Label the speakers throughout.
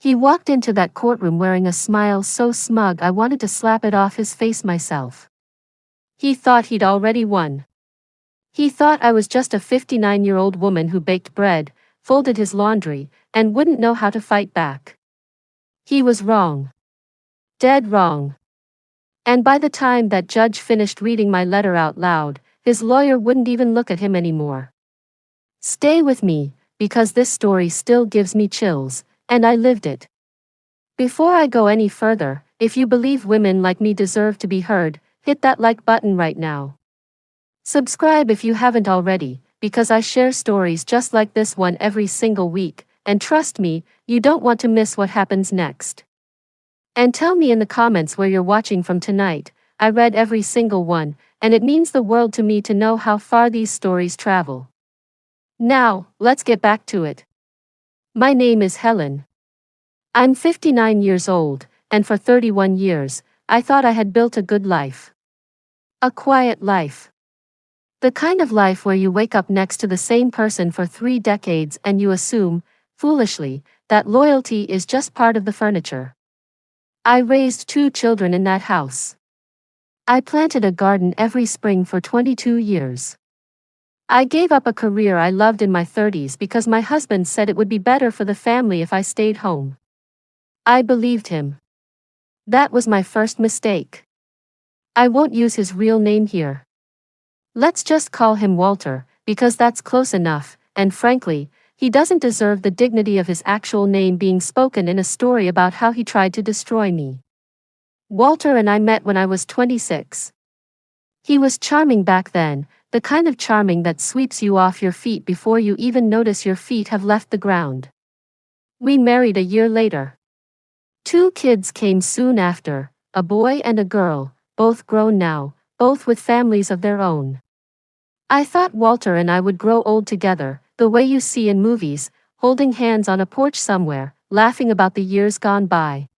Speaker 1: He walked into that courtroom wearing a smile so smug I wanted to slap it off his face myself. He thought he'd already won. He thought I was just a 59-year-old woman who baked bread, folded his laundry, and wouldn't know how to fight back. He was wrong. Dead wrong. And by the time that judge finished reading my letter out loud, his lawyer wouldn't even look at him anymore. Stay with me, because this story still gives me chills, and I lived it. Before I go any further, if you believe women like me deserve to be heard, hit that like button right now. Subscribe if you haven't already, because I share stories just like this one every single week, and trust me, you don't want to miss what happens next. And tell me in the comments where you're watching from tonight. I read every single one, and it means the world to me to know how far these stories travel. Now, let's get back to it. My name is Helen. I'm 59 years old, and for 31 years, I thought I had built a good life. A quiet life. The kind of life where you wake up next to the same person for 3 decades and you assume, foolishly, that loyalty is just part of the furniture. I raised 2 children in that house. I planted a garden every spring for 22 years. I gave up a career I loved in my 30s because my husband said it would be better for the family if I stayed home. I believed him. That was my first mistake. I won't use his real name here. Let's just call him Walter, because that's close enough, and frankly, he doesn't deserve the dignity of his actual name being spoken in a story about how he tried to destroy me. Walter and I met when I was 26. He was charming back then, the kind of charming that sweeps you off your feet before you even notice your feet have left the ground. We married a year later. 2 kids came soon after, a boy and a girl, both grown now, both with families of their own. I thought Walter and I would grow old together, the way you see in movies, holding hands on a porch somewhere, laughing about the years gone by.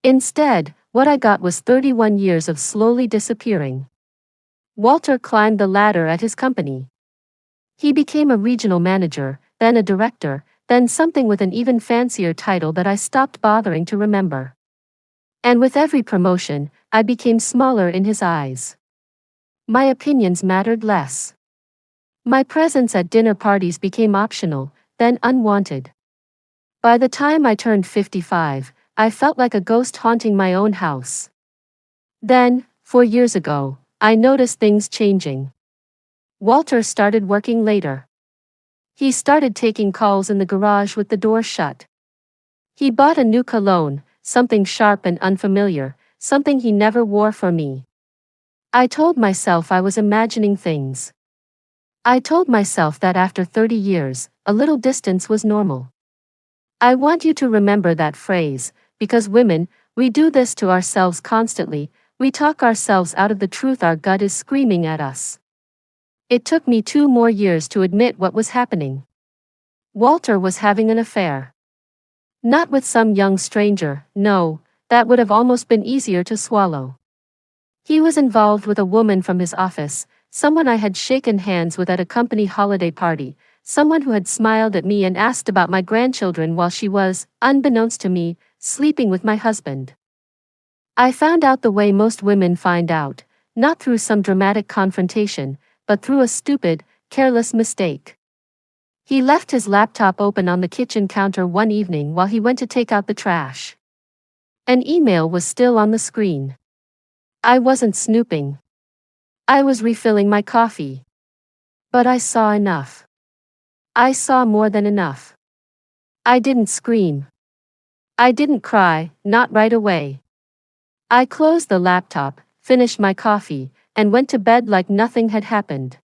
Speaker 1: Instead, what I got was 31 years of slowly disappearing. Walter climbed the ladder at his company. He became a regional manager, then a director, then something with an even fancier title that I stopped bothering to remember. And with every promotion, I became smaller in his eyes. My opinions mattered less. My presence at dinner parties became optional, then unwanted. By the time I turned 55, I felt like a ghost haunting my own house. Then, 4 years ago, I noticed things changing. Walter started working later. He started taking calls in the garage with the door shut. He bought a new cologne, something sharp and unfamiliar, something he never wore for me. I told myself I was imagining things. I told myself that after 30 years, a little distance was normal. I want you to remember that phrase, because women, we do this to ourselves constantly. We talk ourselves out of the truth our gut is screaming at us. It took me 2 more years to admit what was happening. Walter was having an affair. Not with some young stranger, no, that would have almost been easier to swallow. He was involved with a woman from his office, someone I had shaken hands with at a company holiday party, someone who had smiled at me and asked about my grandchildren while she was, unbeknownst to me, sleeping with my husband. I found out the way most women find out, not through some dramatic confrontation, but through a stupid, careless mistake. He left his laptop open on the kitchen counter one evening while he went to take out the trash. An email was still on the screen. I wasn't snooping. I was refilling my coffee. But I saw enough. I saw more than enough. I didn't scream. I didn't cry, not right away. I closed the laptop, finished my coffee, and went to bed like nothing had happened.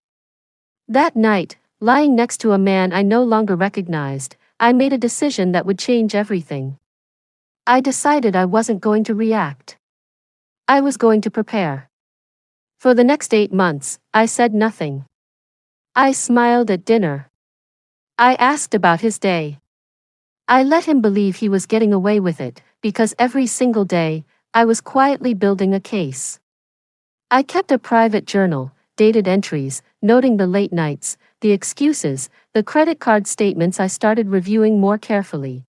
Speaker 1: That night, lying next to a man I no longer recognized, I made a decision that would change everything. I decided I wasn't going to react. I was going to prepare. For the next 8 months, I said nothing. I smiled at dinner. I asked about his day. I let him believe he was getting away with it, because every single day, I was quietly building a case. I kept a private journal, dated entries, noting the late nights, the excuses, the credit card statements I started reviewing more carefully.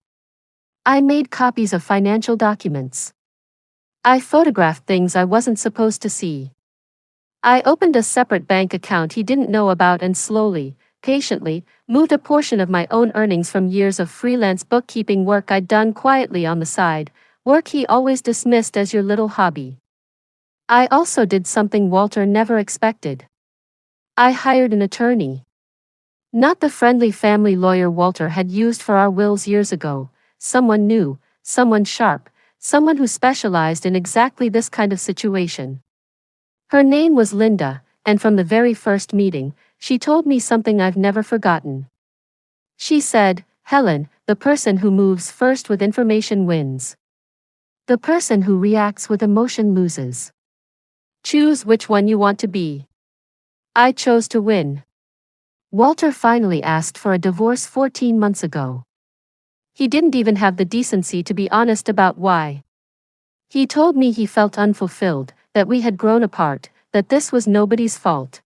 Speaker 1: I made copies of financial documents. I photographed things I wasn't supposed to see. I opened a separate bank account he didn't know about and slowly, patiently, moved a portion of my own earnings from years of freelance bookkeeping work I'd done quietly on the side, work he always dismissed as your little hobby. I also did something Walter never expected. I hired an attorney. Not the friendly family lawyer Walter had used for our wills years ago, someone new, someone sharp, someone who specialized in exactly this kind of situation. Her name was Linda, and from the very first meeting, she told me something I've never forgotten. She said, "Helen, the person who moves first with information wins. The person who reacts with emotion loses. Choose which one you want to be." I chose to win. Walter finally asked for a divorce 14 months ago. He didn't even have the decency to be honest about why. He told me he felt unfulfilled, that we had grown apart, that this was nobody's fault.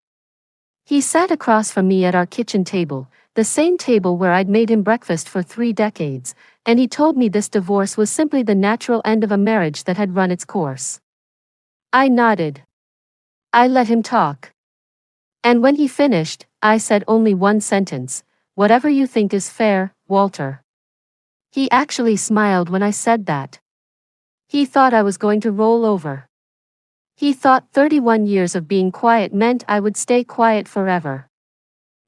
Speaker 1: He sat across from me at our kitchen table, the same table where I'd made him breakfast for 3 decades, and he told me this divorce was simply the natural end of a marriage that had run its course. I nodded. I let him talk. And when he finished, I said only one sentence: "Whatever you think is fair, Walter." He actually smiled when I said that. He thought I was going to roll over. He thought 31 years of being quiet meant I would stay quiet forever.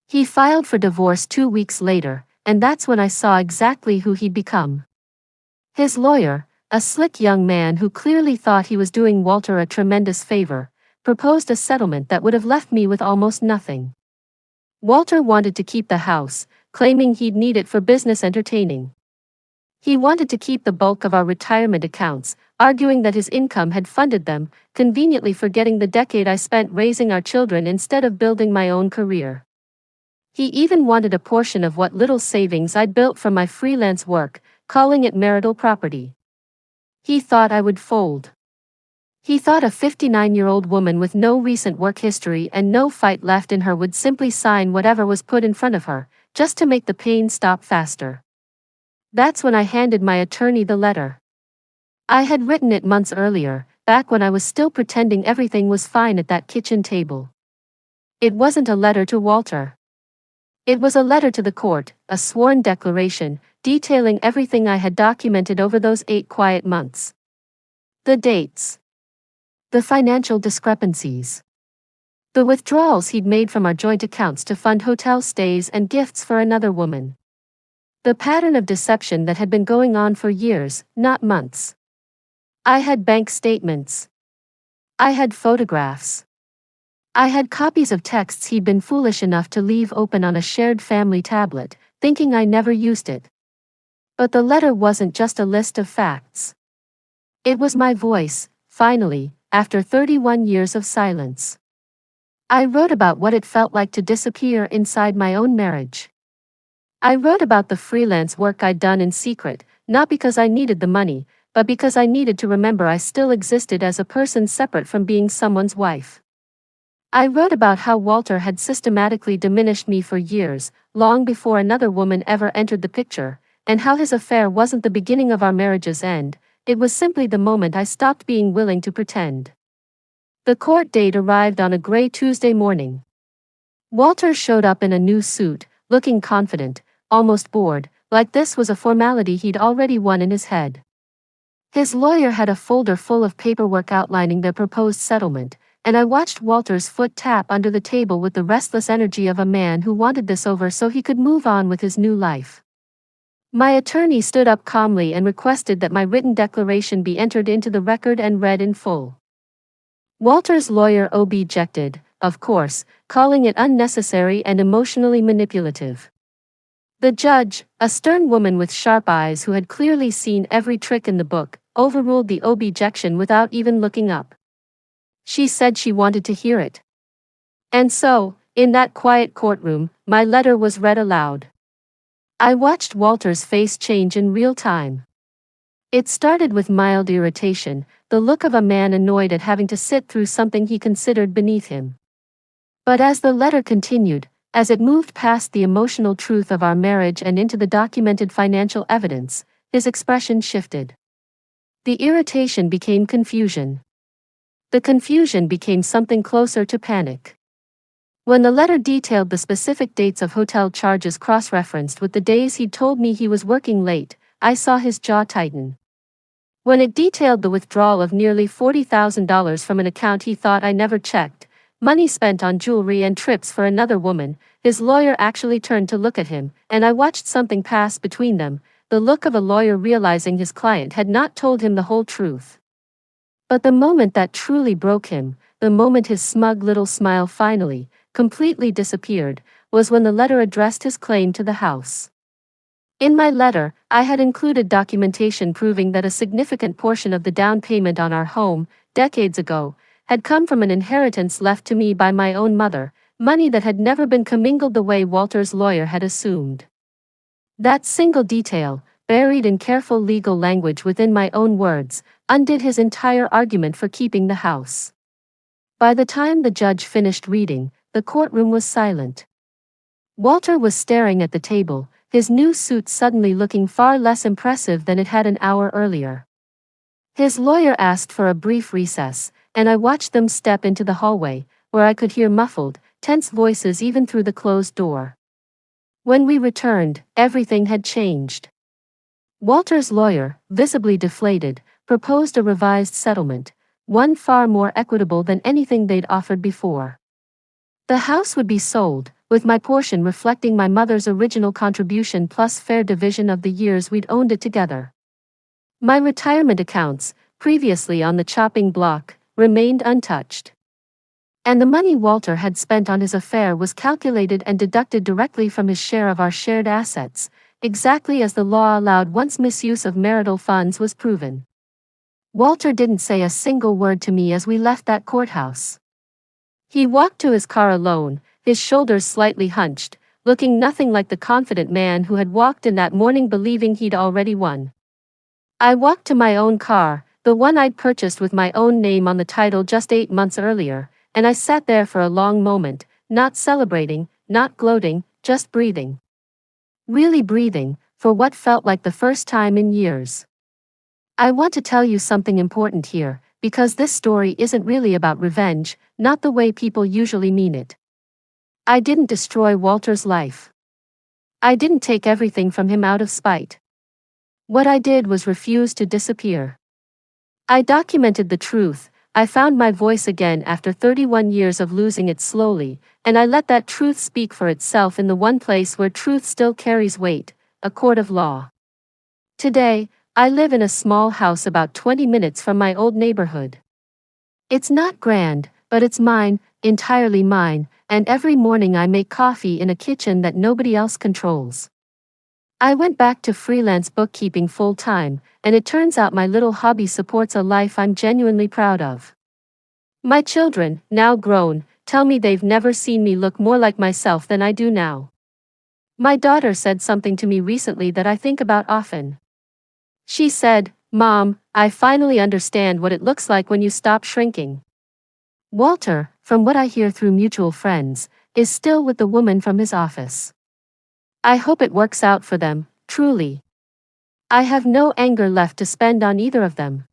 Speaker 1: He filed for divorce 2 weeks later, and that's when I saw exactly who he'd become. His lawyer, a slick young man who clearly thought he was doing Walter a tremendous favor, proposed a settlement that would have left me with almost nothing. Walter wanted to keep the house, claiming he'd need it for business entertaining. He wanted to keep the bulk of our retirement accounts, arguing that his income had funded them, conveniently forgetting the decade I spent raising our children instead of building my own career. He even wanted a portion of what little savings I'd built from my freelance work, calling it marital property. He thought I would fold. He thought a 59-year-old woman with no recent work history and no fight left in her would simply sign whatever was put in front of her, just to make the pain stop faster. That's when I handed my attorney the letter. I had written it months earlier, back when I was still pretending everything was fine at that kitchen table. It wasn't a letter to Walter. It was a letter to the court, a sworn declaration, detailing everything I had documented over those 8 quiet months. The dates. The financial discrepancies. The withdrawals he'd made from our joint accounts to fund hotel stays and gifts for another woman. The pattern of deception that had been going on for years, not months. I had bank statements. I had photographs. I had copies of texts he'd been foolish enough to leave open on a shared family tablet, thinking I never used it. But the letter wasn't just a list of facts. It was my voice, finally, after 31 years of silence. I wrote about what it felt like to disappear inside my own marriage. I wrote about the freelance work I'd done in secret, not because I needed the money, but because I needed to remember I still existed as a person separate from being someone's wife. I wrote about how Walter had systematically diminished me for years, long before another woman ever entered the picture, and how his affair wasn't the beginning of our marriage's end, it was simply the moment I stopped being willing to pretend. The court date arrived on a gray Tuesday morning. Walter showed up in a new suit, looking confident, almost bored, like this was a formality he'd already won in his head. His lawyer had a folder full of paperwork outlining their proposed settlement, and I watched Walter's foot tap under the table with the restless energy of a man who wanted this over so he could move on with his new life. My attorney stood up calmly and requested that my written declaration be entered into the record and read in full. Walter's lawyer objected, of course, calling it unnecessary and emotionally manipulative. The judge, a stern woman with sharp eyes who had clearly seen every trick in the book, overruled the objection without even looking up. She said she wanted to hear it. And so, in that quiet courtroom, my letter was read aloud. I watched Walter's face change in real time. It started with mild irritation, the look of a man annoyed at having to sit through something he considered beneath him. But as the letter continued, as it moved past the emotional truth of our marriage and into the documented financial evidence, his expression shifted. The irritation became confusion. The confusion became something closer to panic. When the letter detailed the specific dates of hotel charges cross-referenced with the days he'd told me he was working late, I saw his jaw tighten. When it detailed the withdrawal of nearly $40,000 from an account he thought I never checked, money spent on jewelry and trips for another woman, his lawyer actually turned to look at him, and I watched something pass between them, the look of a lawyer realizing his client had not told him the whole truth. But the moment that truly broke him, the moment his smug little smile finally, completely disappeared, was when the letter addressed his claim to the house. In my letter, I had included documentation proving that a significant portion of the down payment on our home, decades ago, had come from an inheritance left to me by my own mother, money that had never been commingled the way Walter's lawyer had assumed. That single detail, buried in careful legal language within my own words, undid his entire argument for keeping the house. By the time the judge finished reading, the courtroom was silent. Walter was staring at the table, his new suit suddenly looking far less impressive than it had an hour earlier. His lawyer asked for a brief recess, and I watched them step into the hallway, where I could hear muffled, tense voices even through the closed door. When we returned, everything had changed. Walter's lawyer, visibly deflated, proposed a revised settlement, one far more equitable than anything they'd offered before. The house would be sold, with my portion reflecting my mother's original contribution plus fair division of the years we'd owned it together. My retirement accounts, previously on the chopping block, remained untouched. And the money Walter had spent on his affair was calculated and deducted directly from his share of our shared assets, exactly as the law allowed once misuse of marital funds was proven. Walter didn't say a single word to me as we left that courthouse. He walked to his car alone, his shoulders slightly hunched, looking nothing like the confident man who had walked in that morning believing he'd already won. I walked to my own car, the one I'd purchased with my own name on the title just 8 months earlier, and I sat there for a long moment, not celebrating, not gloating, just breathing. Really breathing, for what felt like the first time in years. I want to tell you something important here, because this story isn't really about revenge, not the way people usually mean it. I didn't destroy Walter's life. I didn't take everything from him out of spite. What I did was refuse to disappear. I documented the truth, I found my voice again after 31 years of losing it slowly, and I let that truth speak for itself in the one place where truth still carries weight, a court of law. Today, I live in a small house about 20 minutes from my old neighborhood. It's not grand, but it's mine, entirely mine, and every morning I make coffee in a kitchen that nobody else controls. I went back to freelance bookkeeping full-time, and it turns out my little hobby supports a life I'm genuinely proud of. My children, now grown, tell me they've never seen me look more like myself than I do now. My daughter said something to me recently that I think about often. She said, "Mom, I finally understand what it looks like when you stop shrinking." Walter, from what I hear through mutual friends, is still with the woman from his office. I hope it works out for them, truly. I have no anger left to spend on either of them.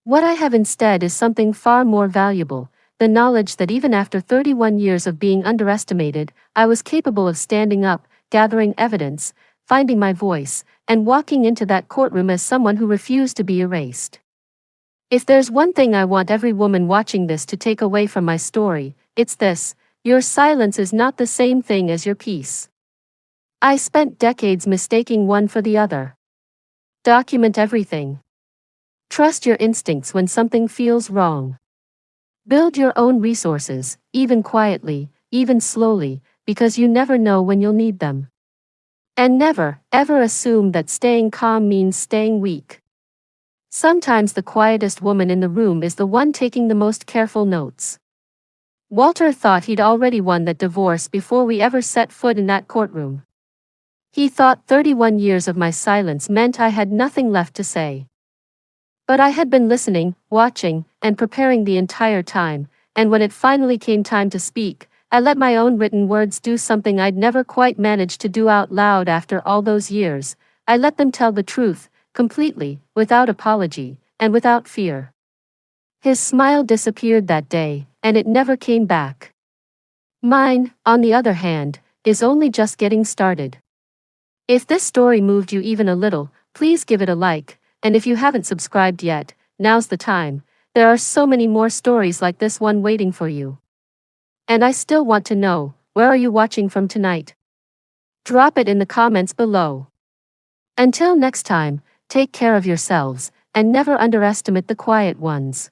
Speaker 1: What I have instead is something far more valuable, the knowledge that even after 31 years of being underestimated, I was capable of standing up, gathering evidence, finding my voice, and walking into that courtroom as someone who refused to be erased. If there's one thing I want every woman watching this to take away from my story, it's this: your silence is not the same thing as your peace. I spent decades mistaking one for the other. Document everything. Trust your instincts when something feels wrong. Build your own resources, even quietly, even slowly, because you never know when you'll need them. And never, ever assume that staying calm means staying weak. Sometimes the quietest woman in the room is the one taking the most careful notes. Walter thought he'd already won that divorce before we ever set foot in that courtroom. He thought 31 years of my silence meant I had nothing left to say. But I had been listening, watching, and preparing the entire time, and when it finally came time to speak, I let my own written words do something I'd never quite managed to do out loud after all those years. I let them tell the truth, completely, without apology, and without fear. His smile disappeared that day, and it never came back. Mine, on the other hand, is only just getting started. If this story moved you even a little, please give it a like, and if you haven't subscribed yet, now's the time. There are so many more stories like this one waiting for you. And I still want to know, where are you watching from tonight? Drop it in the comments below. Until next time, take care of yourselves, and never underestimate the quiet ones.